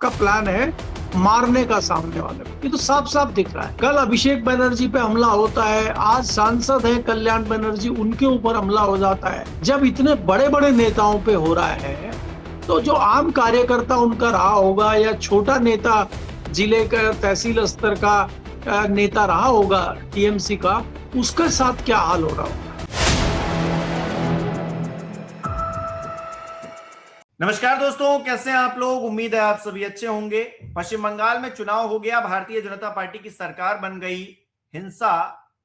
आपका प्लान है मारने का सामने वाले को। ये तो साफ साफ दिख रहा है। कल अभिषेक बनर्जी पे हमला होता है, आज सांसद है कल्याण बनर्जी, उनके ऊपर हमला हो जाता है। जब इतने बड़े बड़े नेताओं पे हो रहा है तो जो आम कार्यकर्ता उनका रहा होगा या छोटा नेता जिले का तहसील स्तर का नेता रहा होगा टीएमसी का, उसके साथ क्या हाल हो रहा होगा। नमस्कार दोस्तों, कैसे हैं आप लोग। उम्मीद है आप सभी अच्छे होंगे। पश्चिम बंगाल में चुनाव हो गया, भारतीय जनता पार्टी की सरकार बन गई, हिंसा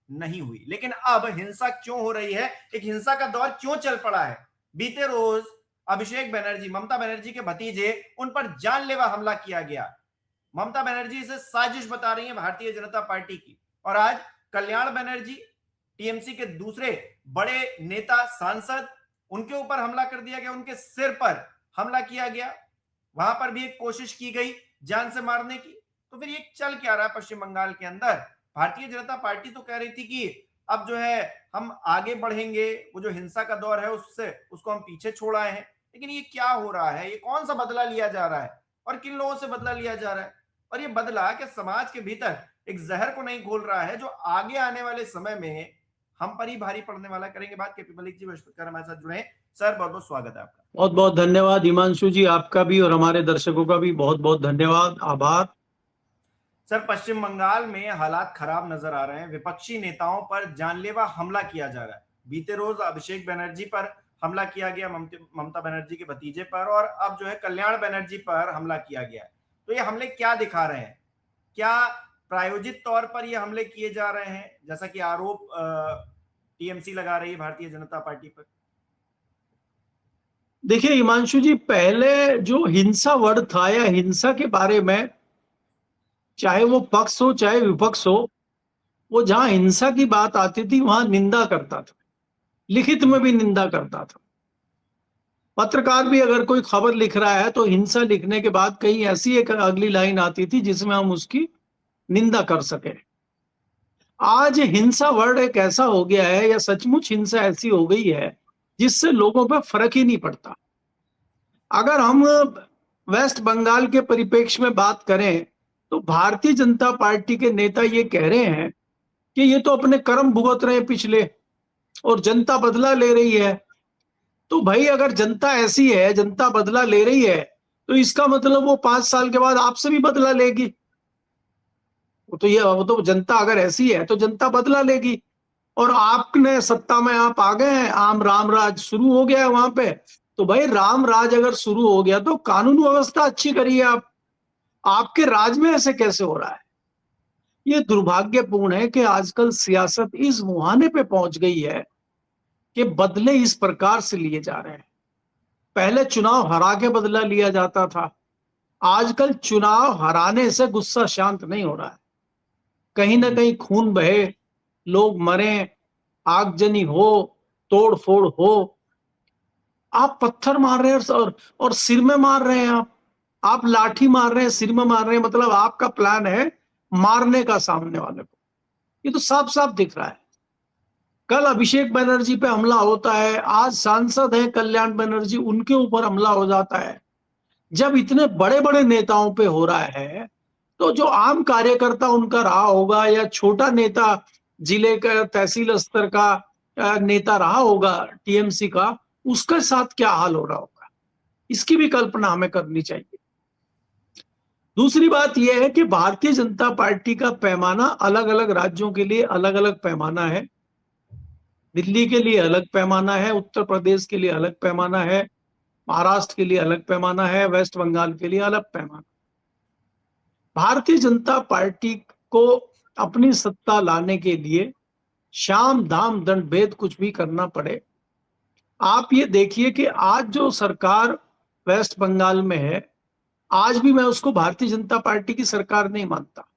नहीं हुई। लेकिन अब हिंसा क्यों हो रही है, एक हिंसा का दौर क्यों चल पड़ा है। बीते रोज अभिषेक बनर्जी, ममता बनर्जी के भतीजे, उन पर जानलेवा हमला किया गया। ममता बनर्जी इसे साजिश बता रही है भारतीय जनता पार्टी की, और आज कल्याण बनर्जी, टीएमसी के दूसरे बड़े नेता, सांसद, उनके ऊपर हमला कर दिया गया, उनके सिर पर हमला किया गया। वहां पर भी एक कोशिश की गई जान से मारने की। तो फिर ये चल क्या रहा है पश्चिम बंगाल के अंदर। भारतीय जनता पार्टी तो कह रही थी कि अब जो है हम आगे बढ़ेंगे, वो जो हिंसा का दौर है उसको हम पीछे छोड़ आए हैं। लेकिन ये क्या हो रहा है, ये कौन सा बदला लिया जा रहा है और किन लोगों से बदला लिया जा रहा है। और ये बदला कि समाज के भीतर एक जहर को नहीं घोल रहा है जो आगे आने वाले समय में हम पर ही भारी पड़ने वाला। करेंगे बात। केपी मलिक जी बृहस्पतिवार हमारे साथ जुड़े हैं। सर, बहुत बहुत स्वागत है आपका। बहुत बहुत धन्यवाद हिमांशु जी, आपका भी और हमारे दर्शकों का भी बहुत बहुत धन्यवाद, आभार। सर, पश्चिम बंगाल में हालात खराब नजर आ रहे हैं। विपक्षी नेताओं पर जानलेवा हमला किया जा रहा है। बीते रोज अभिषेक बनर्जी पर हमला किया गया, ममता बनर्जी के भतीजे पर, और अब जो है कल्याण बनर्जी पर हमला किया गया है। तो ये हमले क्या दिखा रहे हैं? क्या प्रायोजित तौर पर ये हमले किए जा रहे हैं, जैसा कि आरोप टीएमसी लगा रही है भारतीय जनता पार्टी पर? देखिए हिमांशु जी, पहले जो हिंसा वर्ड था या हिंसा के बारे में, चाहे वो पक्ष हो चाहे विपक्ष हो, वो जहां हिंसा की बात आती थी वहां निंदा करता था, लिखित में भी निंदा करता था। पत्रकार भी अगर कोई खबर लिख रहा है तो हिंसा लिखने के बाद कहीं ऐसी एक अगली लाइन आती थी जिसमें हम उसकी निंदा कर सके। आज हिंसा वर्ड एक ऐसा हो गया है, या सचमुच हिंसा ऐसी हो गई है जिससे लोगों पर फर्क ही नहीं पड़ता। अगर हम वेस्ट बंगाल के परिप्रेक्ष्य में बात करें तो भारतीय जनता पार्टी के नेता ये कह रहे हैं कि ये तो अपने कर्म भुगत रहे हैं पिछले, और जनता बदला ले रही है। तो भाई, अगर जनता ऐसी है, जनता बदला ले रही है, तो इसका मतलब वो 5 साल के बाद आपसे भी बदला लेगी। वो तो जनता अगर ऐसी है तो जनता बदला लेगी। और आपने सत्ता में आप आ गए हैं, आम राम राज शुरू हो गया है वहां पे। तो भाई, राम राज अगर शुरू हो गया तो कानून व्यवस्था अच्छी करिए आप। आपके राज में ऐसे कैसे हो रहा है? ये दुर्भाग्यपूर्ण है कि आजकल सियासत इस मुहाने पे पहुंच गई है कि बदले इस प्रकार से लिए जा रहे हैं। पहले चुनाव हरा के बदला लिया जाता था, आजकल चुनाव हराने से गुस्सा शांत नहीं हो रहा है। कहीं ना कहीं खून बहे, लोग मरे, आगजनी हो, तोड़ फोड़ हो। आप पत्थर मार रहे हैं और सिर में मार रहे हैं। आप लाठी मार रहे हैं, सिर में मार रहे हैं, मतलब आपका प्लान है मारने का सामने वाले को। ये तो साफ साफ दिख रहा है। कल अभिषेक बनर्जी पे हमला होता है, आज सांसद है कल्याण बनर्जी, उनके ऊपर हमला हो जाता है। जब इतने बड़े बड़े नेताओं पे हो रहा है तो जो आम कार्यकर्ता उनका रहा होगा या छोटा नेता जिले का तहसील स्तर का नेता रहा होगा टीएमसी का, उसके साथ क्या हाल हो रहा होगा, इसकी भी कल्पना हमें करनी चाहिए। दूसरी बात यह है कि भारतीय जनता पार्टी का पैमाना अलग अलग राज्यों के लिए अलग अलग पैमाना है। दिल्ली के लिए अलग पैमाना है, उत्तर प्रदेश के लिए अलग पैमाना है, महाराष्ट्र के लिए अलग पैमाना है, वेस्ट बंगाल के लिए अलग पैमाना। भारतीय जनता पार्टी को अपनी सत्ता लाने के लिए शाम दाम दंड भेद कुछ भी करना पड़े। आप ये देखिए कि आज जो सरकार वेस्ट बंगाल में है, आज भी मैं उसको भारतीय जनता पार्टी की सरकार नहीं मानता।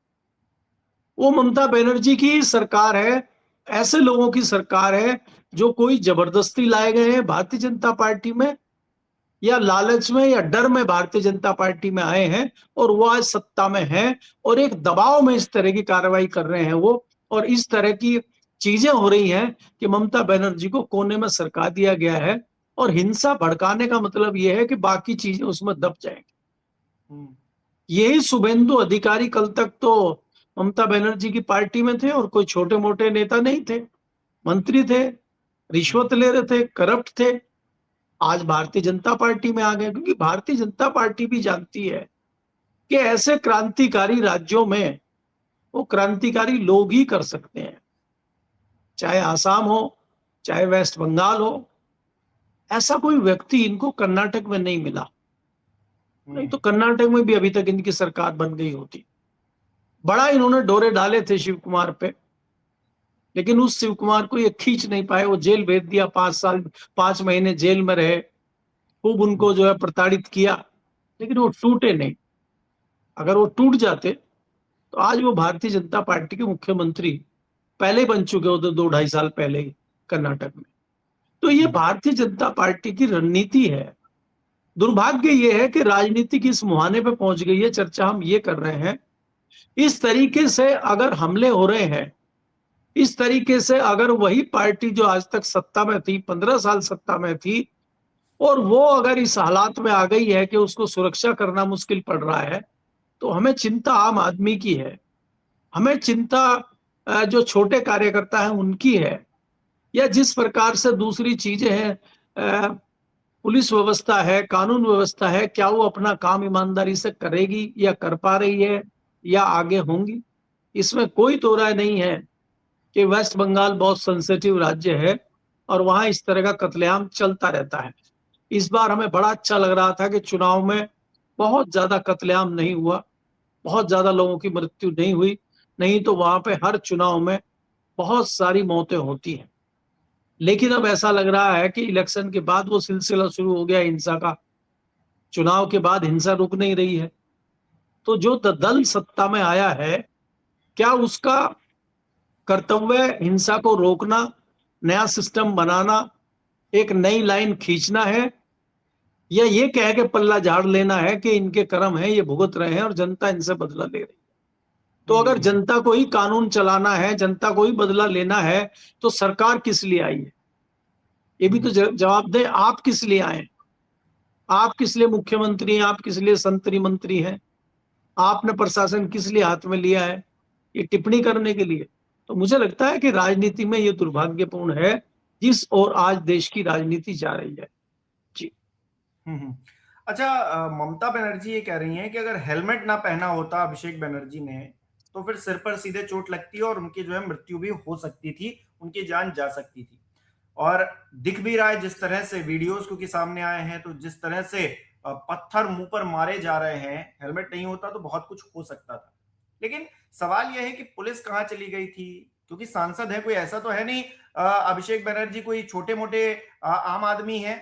वो ममता बनर्जी की सरकार है, ऐसे लोगों की सरकार है जो कोई जबरदस्ती लाए गए हैं भारतीय जनता पार्टी में, या लालच में या डर में भारतीय जनता पार्टी में आए हैं, और वो आज सत्ता में हैं और एक दबाव में इस तरह की कार्रवाई कर रहे हैं वो, और इस तरह की चीजें हो रही हैं कि ममता बनर्जी को कोने में सरका दिया गया है। और हिंसा भड़काने का मतलब यह है कि बाकी चीजें उसमें दब जाएंगी। यही शुभेंदु अधिकारी कल तक तो ममता बनर्जी की पार्टी में थे और कोई छोटे मोटे नेता नहीं थे, मंत्री थे, रिश्वत ले रहे थे, करप्ट थे। आज भारतीय जनता पार्टी में आ गए, क्योंकि भारतीय जनता पार्टी भी जानती है कि ऐसे क्रांतिकारी राज्यों में वो क्रांतिकारी लोग ही कर सकते हैं, चाहे आसाम हो, चाहे वेस्ट बंगाल हो। ऐसा कोई व्यक्ति इनको कर्नाटक में नहीं मिला, नहीं तो कर्नाटक में भी अभी तक इनकी सरकार बन गई होती। बड़ा इन्होंने डोरे डाले थे शिव कुमार पे, लेकिन उस शिव कुमार को ये खींच नहीं पाए, वो जेल भेज दिया, 5 साल 5 महीने जेल में रहे, खूब उनको जो है प्रताड़ित किया, लेकिन वो टूटे नहीं। अगर वो टूट जाते तो आज वो भारतीय जनता पार्टी के मुख्यमंत्री पहले बन चुके होते, 2-2.5 साल पहले ही कर्नाटक में। तो ये भारतीय जनता पार्टी की रणनीति है। दुर्भाग्य ये है कि राजनीति की इस मुहाने पे पहुंच गई है, चर्चा हम ये कर रहे हैं। इस तरीके से अगर हमले हो रहे हैं, इस तरीके से अगर वही पार्टी जो आज तक सत्ता में थी, 15 साल सत्ता में थी, और वो अगर इस हालात में आ गई है कि उसको सुरक्षा करना मुश्किल पड़ रहा है, तो हमें चिंता आम आदमी की है, हमें चिंता जो छोटे कार्यकर्ता हैं उनकी है, या जिस प्रकार से दूसरी चीजें हैं, पुलिस व्यवस्था है, कानून व्यवस्था है, क्या वो अपना काम ईमानदारी से करेगी या कर पा रही है या आगे होंगी। इसमें कोई दो राय नहीं है कि वेस्ट बंगाल बहुत सेंसिटिव राज्य है और वहां इस तरह का कत्लेआम चलता रहता है। इस बार हमें बड़ा अच्छा लग रहा था कि चुनाव में बहुत ज्यादा कत्लेआम नहीं हुआ, बहुत ज्यादा लोगों की मृत्यु नहीं हुई, नहीं तो वहां पे हर चुनाव में बहुत सारी मौतें होती हैं। लेकिन अब ऐसा लग रहा है कि इलेक्शन के बाद वो सिलसिला शुरू हो गया हिंसा का, चुनाव के बाद हिंसा रुक नहीं रही है। तो जो दल सत्ता में आया है, क्या उसका कर्तव्य हिंसा को रोकना, नया सिस्टम बनाना, एक नई लाइन खींचना है, या ये कह के पल्ला झाड़ लेना है कि इनके कर्म है, ये भुगत रहे हैं और जनता इनसे बदला ले रही है। तो अगर जनता को ही कानून चलाना है, जनता को ही बदला लेना है, तो सरकार किस लिए आई है? ये भी तो जवाब दे। आप किस लिए आए? आप किस लिए मुख्यमंत्री हैं? आप किस लिए संतरी मंत्री हैं? आपने प्रशासन किस लिए हाथ में लिया है? ये टिप्पणी करने के लिए? तो मुझे लगता है कि राजनीति में ये दुर्भाग्यपूर्ण है जिस ओर आज देश की राजनीति जा रही है। जी। अच्छा, ममता बनर्जी ये कह रही हैं कि अगर हेलमेट ना पहना होता अभिषेक बनर्जी ने, तो फिर सिर पर सीधे चोट लगती और उनकी जो है मृत्यु भी हो सकती थी, उनकी जान जा सकती थी। और दिख भी रहा है जिस तरह से वीडियोस क्योंकि सामने आए हैं, तो जिस तरह से पत्थर मुंह पर मारे जा रहे हैं, हेलमेट नहीं होता तो बहुत कुछ हो सकता था। लेकिन सवाल यह है कि पुलिस कहां चली गई थी, क्योंकि सांसद है, कोई ऐसा तो है नहीं अभिषेक बनर्जी कोई छोटे मोटे आम आदमी है,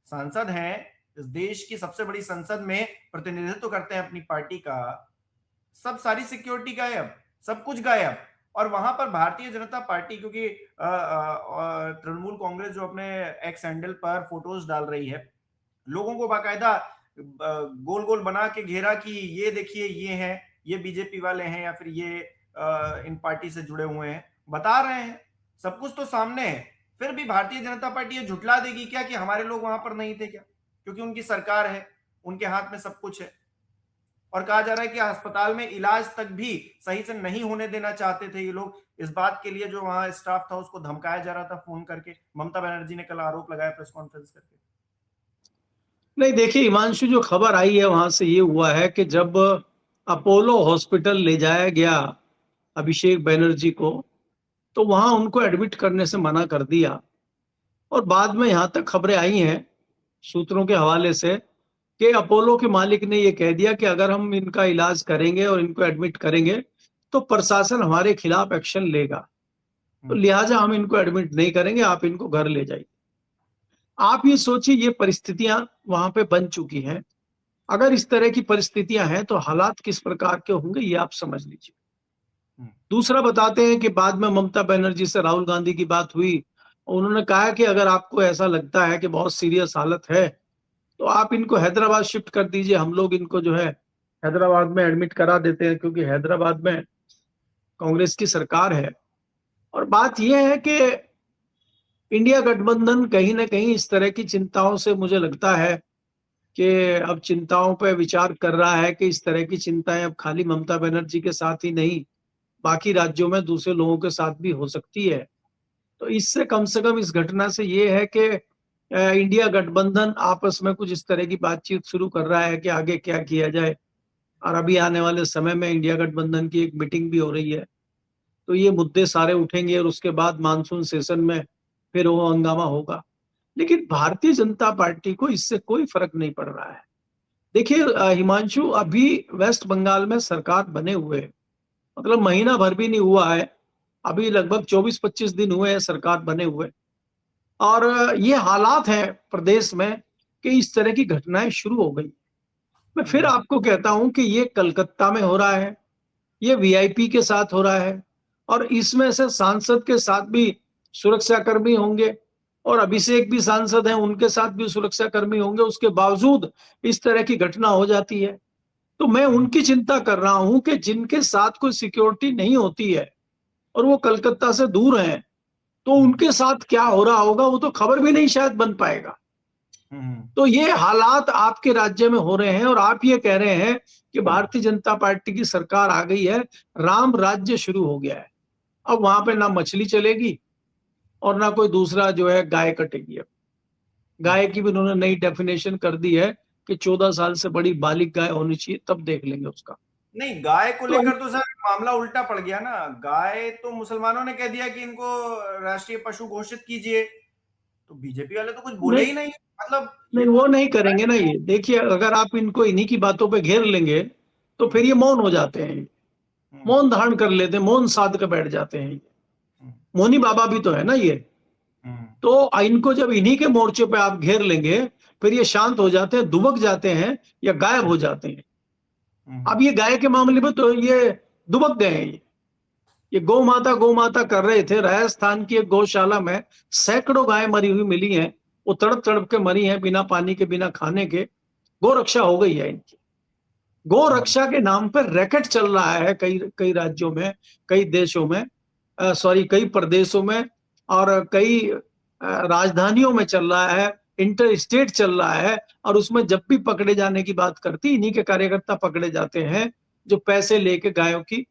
सांसद हैं, इस देश की सबसे बड़ी संसद में प्रतिनिधित्व करते हैं अपनी पार्टी का। सब सारी सिक्योरिटी गायब, सब कुछ गायब, और वहां पर भारतीय जनता पार्टी, क्योंकि तृणमूल कांग्रेस जो अपने एक्स हैंडल पर फोटोज डाल रही है, लोगों को बाकायदा गोल गोल बना के घेरा कि ये देखिए ये हैं, ये बीजेपी वाले हैं या फिर ये इन पार्टी से जुड़े हुए हैं, बता रहे हैं, सब कुछ तो सामने है। फिर भी भारतीय जनता पार्टी ये झुठला देगी क्या कि हमारे लोग वहां पर नहीं थे क्या? क्योंकि उनकी सरकार है, उनके हाथ में सब कुछ है, और कहा जा रहा है कि अस्पताल में इलाज तक भी सही से नहीं होने देना चाहते थे ये लोग। इस बात के लिए जो वहां स्टाफ था उसको धमकाया जा रहा था फोन करके। ममता बनर्जी ने कल आरोप लगाया प्रेस कॉन्फ्रेंस करके। नहीं, देखिए हिमांशु, जो खबर आई है वहां से ये हुआ है कि जब अपोलो हॉस्पिटल ले जाया गया अभिषेक बनर्जी को, तो वहां उनको एडमिट करने से मना कर दिया, और बाद में यहां तक खबरें आई हैं सूत्रों के हवाले से कि अपोलो के मालिक ने यह कह दिया कि अगर हम इनका इलाज करेंगे और इनको एडमिट करेंगे तो प्रशासन हमारे खिलाफ एक्शन लेगा, तो लिहाजा हम इनको एडमिट नहीं करेंगे, आप इनको घर ले जाइए। आप ये सोचिए, ये परिस्थितियां वहां पे बन चुकी हैं। अगर इस तरह की परिस्थितियां हैं तो हालात किस प्रकार के होंगे ये आप समझ लीजिए। दूसरा बताते हैं कि बाद में ममता बनर्जी से राहुल गांधी की बात हुई, उन्होंने कहा कि अगर आपको ऐसा लगता है कि बहुत सीरियस हालत है तो आप इनको हैदराबाद शिफ्ट कर दीजिए, हम लोग इनको जो है हैदराबाद में एडमिट करा देते हैं, क्योंकि हैदराबाद में कांग्रेस की सरकार है। और बात यह है कि इंडिया गठबंधन कहीं ना कहीं इस तरह की चिंताओं से मुझे लगता है कि अब चिंताओं पर विचार कर रहा है कि इस तरह की चिंताएं अब खाली ममता बनर्जी के साथ ही नहीं, बाकी राज्यों में दूसरे लोगों के साथ भी हो सकती है। तो इससे कम से कम इस घटना से ये है कि इंडिया गठबंधन आपस में कुछ इस तरह की बातचीत शुरू कर रहा है कि आगे क्या किया जाए। और अभी आने वाले समय में इंडिया गठबंधन की एक मीटिंग भी हो रही है, तो ये मुद्दे सारे उठेंगे और उसके बाद मानसून सेशन में फिर वो हंगामा होगा। लेकिन भारतीय जनता पार्टी को इससे कोई फर्क नहीं पड़ रहा है। देखिए हिमांशु, अभी वेस्ट बंगाल में सरकार बने हुए, मतलब महीना भर भी नहीं हुआ है, अभी लगभग 24-25 दिन हुए हैं सरकार बने हुए। और ये हालात हैं प्रदेश में कि इस तरह की घटनाएं शुरू हो गई। मैं फिर आपको कहता हूं कि ये कलकत्ता में हो रहा है, ये वीआईपी के साथ हो रहा है, और इसमें से सांसद के साथ भी सुरक्षाकर्मी होंगे, और अभिषेक भी सांसद हैं, उनके साथ भी सुरक्षाकर्मी होंगे। उसके बावजूद इस तरह की घटना हो जाती है। तो मैं उनकी चिंता कर रहा हूं कि जिनके साथ कोई सिक्योरिटी नहीं होती है और वो कलकत्ता से दूर हैं, तो उनके साथ क्या हो रहा होगा वो तो खबर भी नहीं शायद बन पाएगा। तो ये हालात आपके राज्य में हो रहे हैं, और आप ये कह रहे हैं कि भारतीय जनता पार्टी की सरकार आ गई है, राम राज्य शुरू हो गया है। अब वहां पे ना मछली चलेगी और ना कोई दूसरा जो है गाय कटेगी। अब गाय की भी उन्होंने नई डेफिनेशन कर दी है कि 14 साल से बड़ी बालिग गाय होनी चाहिए, तब देख लेंगे उसका। नहीं, गाय को तो लेकर तो सर मामला उल्टा पड़ गया ना। गाय तो मुसलमानों ने कह दिया कि इनको राष्ट्रीय पशु घोषित कीजिए, तो बीजेपी वाले तो कुछ बोले नहीं, ही नहीं। मतलब ये नहीं तो वो नहीं करेंगे ना। ये देखिए, अगर आप इनको इन्हीं की बातों पे घेर लेंगे तो फिर ये मौन हो जाते हैं, मौन धारण कर लेते हैं, मौन साध कर बैठ जाते हैं। मौनी बाबा भी तो है ना ये। तो इनको जब इन्हीं के मोर्चे पे आप घेर लेंगे, फिर ये शांत हो जाते हैं, दुबक जाते हैं या गायब हो जाते हैं। अब ये गाय के मामले में तो ये दुबक गए हैं। ये गौ माता कर रहे थे। राजस्थान की एक गौशाला में सैकड़ों गाय मरी हुई मिली हैं। वो तड़प तड़प के मरी हैं, बिना पानी के, बिना खाने के। गौ रक्षा हो गई है इनकी। गौ रक्षा के नाम पर रैकेट चल रहा है कई कई राज्यों में, कई देशों में, सॉरी कई प्रदेशों में, और कई राजधानियों में चल रहा है, इंटर स्टेट चल रहा है। और उसमें जब भी पकड़े जाने की बात करती, इन्हीं के कार्यकर्ता पकड़े जाते हैं जो पैसे लेके गायों की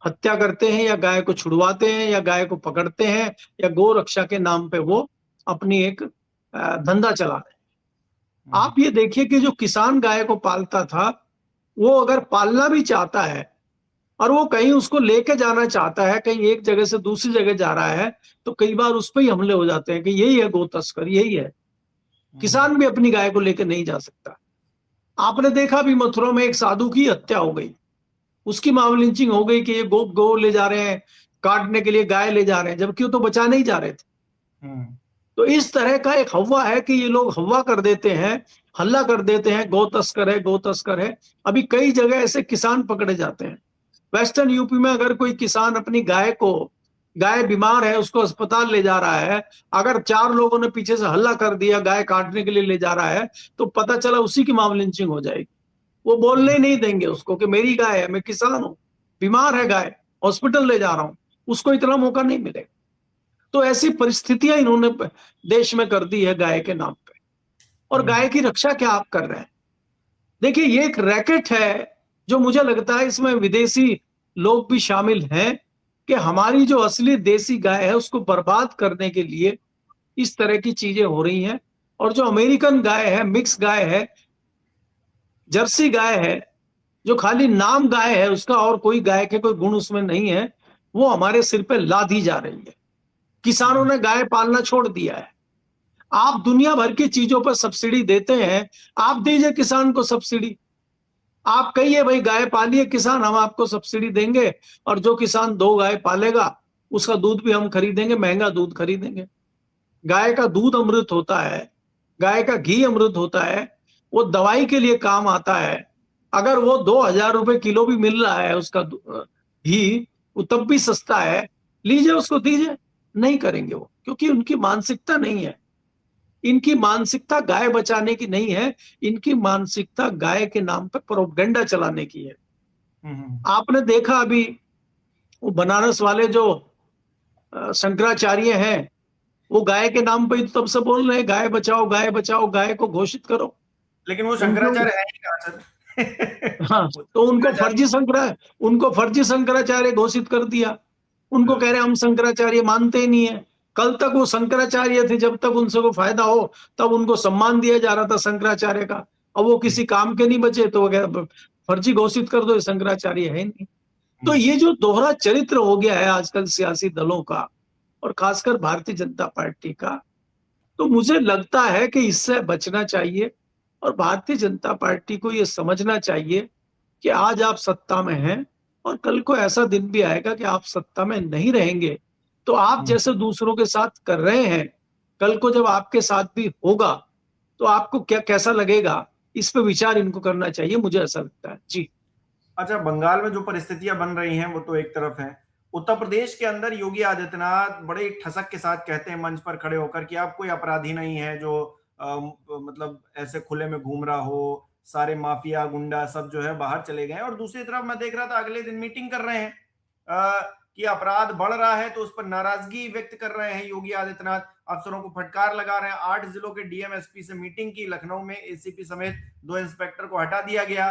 हत्या करते हैं, या गाय को छुड़वाते हैं, या गाय को पकड़ते हैं, या गौ रक्षा के नाम पे वो अपनी एक धंधा चला रहे हैं। आप ये देखिए कि जो किसान गाय को पालता था, वो अगर पालना भी चाहता है और वो कहीं उसको लेके जाना चाहता है, कहीं एक जगह से दूसरी जगह जा रहा है, तो कई बार उस पर ही हमले हो जाते हैं कि यही है गौ तस्कर, यही है। किसान भी अपनी गाय को लेकर नहीं जा सकता। आपने देखा भी, मथुरा में एक साधु की हत्या हो गई, उसकी मामूली लिंचिंग हो गई कि ये गो ले जा रहे हैं, काटने के लिए गाय ले जा रहे हैं, जबकि वो तो बचा नहीं जा रहे थे। तो इस तरह का एक हवा है कि ये लोग हवा कर देते हैं, हल्ला कर देते हैं, गौ तस्कर है, गौ तस्कर है। अभी कई जगह ऐसे किसान पकड़े जाते हैं। वेस्टर्न यूपी में अगर कोई किसान अपनी गाय बीमार है, उसको अस्पताल ले जा रहा है, अगर 4 लोगों ने पीछे से हल्ला कर दिया, गाय काटने के लिए ले जा रहा है, तो पता चला उसी की मामूली लिंचिंग हो जाएगी। वो बोलने ही नहीं देंगे उसको कि मेरी गाय है, मैं किसान हूं, बीमार है गाय, हॉस्पिटल ले जा रहा हूं। उसको इतना मौका नहीं मिलेगा। तो ऐसी परिस्थितियां इन्होंने देश में कर दी है गाय के नाम पे। और गाय की रक्षा क्या आप कर रहे हैं? देखिए, ये एक रैकेट है जो मुझे लगता है इसमें विदेशी लोग भी शामिल हैं, कि हमारी जो असली देसी गाय है उसको बर्बाद करने के लिए इस तरह की चीजें हो रही हैं। और जो अमेरिकन गाय है, मिक्स गाय है, जर्सी गाय है, जो खाली नाम गाय है उसका, और कोई गाय के कोई गुण उसमें नहीं है, वो हमारे सिर पे लादी जा रही है। किसानों ने गाय पालना छोड़ दिया है। आप दुनिया भर की चीजों पर सब्सिडी देते हैं, आप दीजिए किसान को सब्सिडी। आप कहिए भाई गाय पालिए किसान, हम आपको सब्सिडी देंगे, और जो किसान 2 गाय पालेगा उसका दूध भी हम खरीदेंगे, महंगा दूध खरीदेंगे। गाय का दूध अमृत होता है, गाय का घी अमृत होता है, वो दवाई के लिए काम आता है। अगर वो 2000 रुपए किलो भी मिल रहा है उसका घी, वो तब भी सस्ता है, लीजिए उसको दीजिए। नहीं करेंगे वो, क्योंकि उनकी मानसिकता नहीं है। इनकी मानसिकता गाय बचाने की नहीं है, इनकी मानसिकता गाय के नाम पर प्रोपेगेंडा चलाने की है। आपने देखा अभी वो बनारस वाले जो शंकराचार्य हैं, वो गाय के नाम पर तब से बोल रहे हैं गाय बचाओ, गाय बचाओ, गाय को घोषित करो। लेकिन वो शंकराचार्य है ही कहाँ सर? हाँ, तो उनको फर्जी शंकराचार्य घोषित कर दिया। उनको कह रहे हम शंकराचार्य मानते ही नहीं है। कल तक वो शंकराचार्य थे, जब तक उनसे को फायदा हो तब उनको सम्मान दिया जा रहा था शंकराचार्य का। अब वो किसी काम के नहीं बचे तो वो फर्जी घोषित कर दो, ये शंकराचार्य है नहीं। तो ये जो दोहरा चरित्र हो गया है आजकल सियासी दलों का और खासकर भारतीय जनता पार्टी का, तो मुझे लगता है कि इससे बचना चाहिए और भारतीय जनता पार्टी को ये समझना चाहिए कि आज आप सत्ता में हैं और कल को ऐसा दिन भी आएगा कि आप सत्ता में नहीं रहेंगे। तो आप जैसे दूसरों के साथ कर रहे हैं, कल को जब आपके साथ भी होगा तो आपको क्या कैसा लगेगा, इस पे विचार इनको करना चाहिए, मुझे ऐसा लगता है। जी। अच्छा, बंगाल में जो परिस्थितियां बन रही हैं वो तो एक तरफ है। उत्तर प्रदेश के अंदर योगी आदित्यनाथ बड़े ठसक के साथ कहते हैं मंच पर खड़े होकर कि आप कोई अपराधी नहीं है जो मतलब ऐसे खुले में घूम रहा हो, सारे माफिया गुंडा सब जो है बाहर चले गए। और दूसरी तरफ मैं देख रहा था अगले दिन मीटिंग कर रहे हैं कि अपराध बढ़ रहा है तो उस पर नाराजगी व्यक्त कर रहे हैं योगी आदित्यनाथ, अफसरों को फटकार लगा रहे हैं। 8 जिलों के डीएम एसपी से मीटिंग की, लखनऊ में एसीपी समेत 2 इंस्पेक्टर को हटा दिया गया।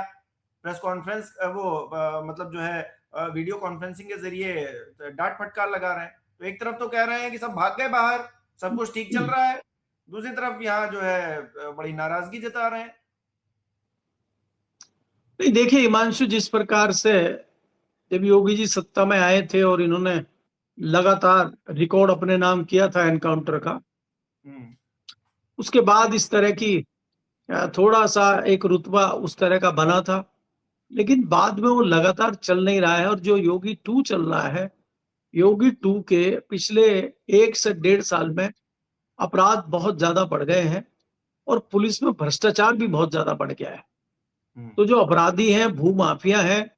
प्रेस कॉन्फ्रेंस मतलब जो है वीडियो कॉन्फ्रेंसिंग के जरिए डांट फटकार लगा रहे हैं। तो एक तरफ तो कह रहे हैं कि सब भाग गए बाहर, सब कुछ ठीक चल रहा है, दूसरी तरफ यहाँ जो है बड़ी नाराजगी जता रहे हैं। नहीं, देखिए हिमांशु, जिस प्रकार से जब योगी जी सत्ता में आए थे और इन्होंने लगातार रिकॉर्ड अपने नाम किया था एनकाउंटर का, उसके बाद इस तरह की थोड़ा सा एक रुतबा उस तरह का बना था, लेकिन बाद में वो लगातार चल नहीं रहा है। और जो योगी 2 चल रहा है, योगी 2 के पिछले 1 से 1.5 साल में अपराध बहुत ज्यादा बढ़ गए हैं और पुलिस में भ्रष्टाचार भी बहुत ज्यादा बढ़ गया है। तो जो अपराधी हैं, भूमाफिया हैं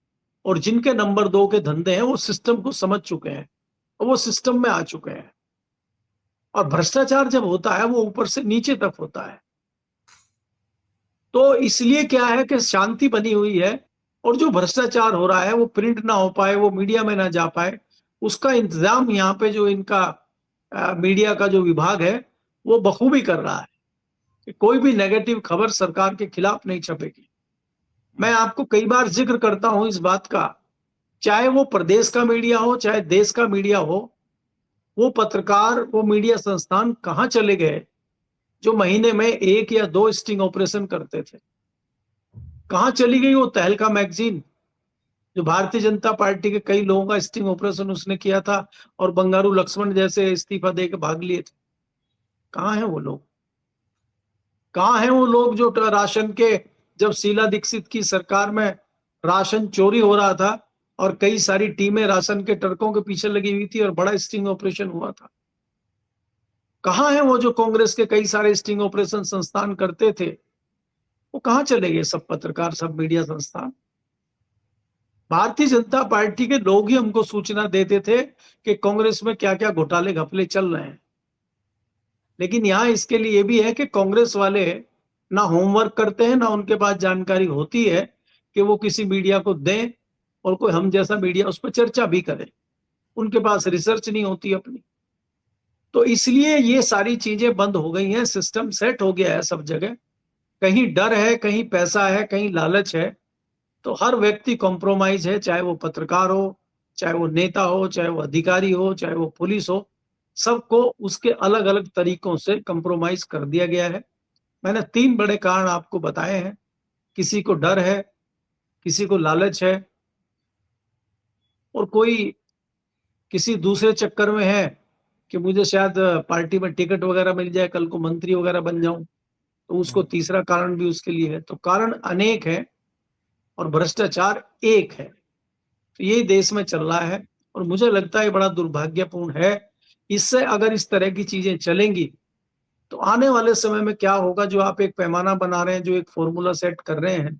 और जिनके नंबर 2 के धंधे हैं, वो सिस्टम को समझ चुके हैं और वो सिस्टम में आ चुके हैं। और भ्रष्टाचार जब होता है वो ऊपर से नीचे तक होता है। तो इसलिए क्या है कि शांति बनी हुई है और जो भ्रष्टाचार हो रहा है वो प्रिंट ना हो पाए, वो मीडिया में ना जा पाए, उसका इंतजाम यहाँ पे जो इनका मीडिया का जो विभाग है वो बखूबी कर रहा है कि कोई भी नेगेटिव खबर सरकार के खिलाफ नहीं छपेगी। मैं आपको कई बार जिक्र करता हूं इस बात का, चाहे वो प्रदेश का मीडिया हो चाहे देश का मीडिया हो, वो पत्रकार, वो मीडिया संस्थान कहां चले गए जो महीने में 1 या 2 स्टिंग ऑपरेशन करते थे? कहां चली गई वो तहलका मैगजीन जो भारतीय जनता पार्टी के कई लोगों का स्टिंग ऑपरेशन उसने किया था और बंगारू लक्ष्मण जैसे इस्तीफा देकर भाग लिए थे? कहां हैं वो लोग? कहां हैं वो लोग जो राशन के, जब शीला दीक्षित की सरकार में राशन चोरी हो रहा था और कई सारी टीमें राशन के ट्रकों के पीछे लगी हुई थी और बड़ा स्टिंग ऑपरेशन हुआ था, कहां हैं वो जो कांग्रेस के कई सारे स्टिंग ऑपरेशन संस्थान करते थे? वो कहां चले गए सब पत्रकार, सब मीडिया संस्थान? भारतीय जनता पार्टी के लोग ही हमको सूचना देते थे कि कांग्रेस में क्या क्या घोटाले घपले चल रहे हैं। लेकिन यहां इसके लिए ये भी है कि कांग्रेस वाले ना होमवर्क करते हैं, ना उनके पास जानकारी होती है कि वो किसी मीडिया को दें और कोई हम जैसा मीडिया उस पर चर्चा भी करे। उनके पास रिसर्च नहीं होती अपनी। तो इसलिए ये सारी चीजें बंद हो गई हैं, सिस्टम सेट हो गया है सब जगह। कहीं डर है, कहीं पैसा है, कहीं लालच है, तो हर व्यक्ति कॉम्प्रोमाइज है, चाहे वो पत्रकार हो, चाहे वो नेता हो, चाहे वो अधिकारी हो, चाहे वो पुलिस हो, सबको उसके अलग अलग तरीकों से कॉम्प्रोमाइज कर दिया गया है। मैंने 3 बड़े कारण आपको बताए हैं। किसी को डर है, किसी को लालच है और कोई किसी दूसरे चक्कर में है कि मुझे शायद पार्टी में टिकट वगैरह मिल जाए, कल को मंत्री वगैरह बन जाऊं, तो उसको तीसरा कारण भी उसके लिए है। तो कारण अनेक है और भ्रष्टाचार एक है। तो यही देश में चल रहा है और मुझे लगता है बड़ा दुर्भाग्यपूर्ण है। इससे अगर इस तरह की चीजें चलेंगी तो आने वाले समय में क्या होगा, जो आप एक पैमाना बना रहे हैं, जो एक फॉर्मूला सेट कर रहे हैं,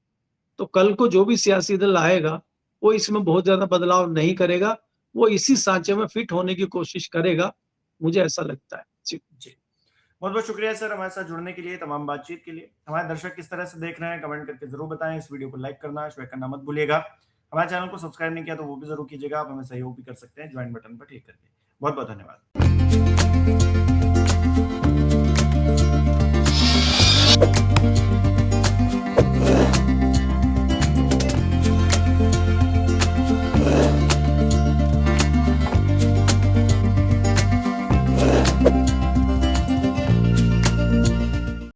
तो कल को जो भी सियासी दल आएगा वो इसमें बहुत ज्यादा बदलाव नहीं करेगा, वो इसी सांचे में फिट होने की कोशिश करेगा, मुझे ऐसा लगता है। जी जी, बहुत बहुत शुक्रिया सर हमारे साथ जुड़ने के लिए, तमाम बातचीत के लिए। हमारे दर्शक किस तरह से देख रहे हैं कमेंट करके जरूर बताएं। इस वीडियो को लाइक करना, शेयर करना मत भूलिएगा। हमारे चैनल को सब्सक्राइब नहीं किया तो वो भी जरूर कीजिएगा। आप हमें सहयोग भी कर सकते हैं ज्वाइन बटन पर क्लिक करके। बहुत बहुत धन्यवाद।